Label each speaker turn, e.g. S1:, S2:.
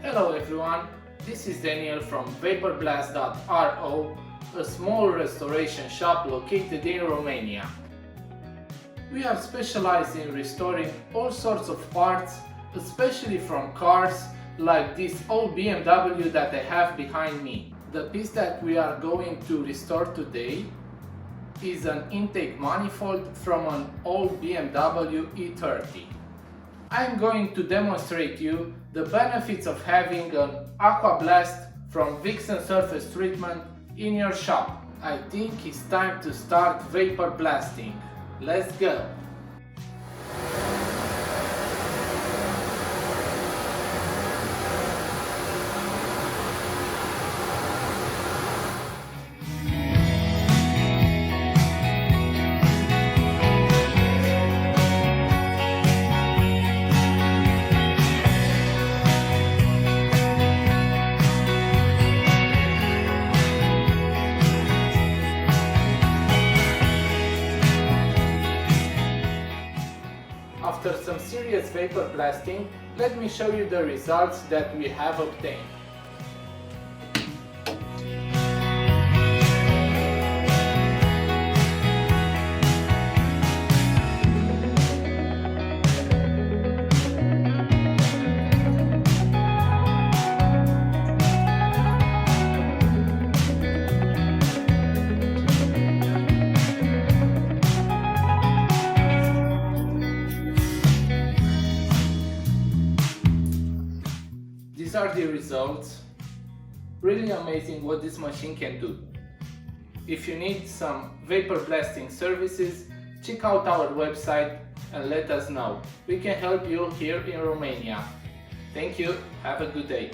S1: Hello everyone, this is Daniel from Vaporblast.ro, a small restoration shop located in Romania. We are specialized in restoring all sorts of parts, especially from cars, like this old BMW that I have behind me. The piece that we are going to restore today is an intake manifold from an old BMW E30. I'm going to demonstrate you the benefits of having an Aquablast from Vixen surface treatment in your shop. I think it's time to start vapor blasting. Let's go! After some serious vapor blasting, let me show you the results that we have obtained. These are the results. Really amazing what this machine can do. If you need some vapor blasting services, check out our website and let us know. We can help you here in Romania. Thank you, have a good day.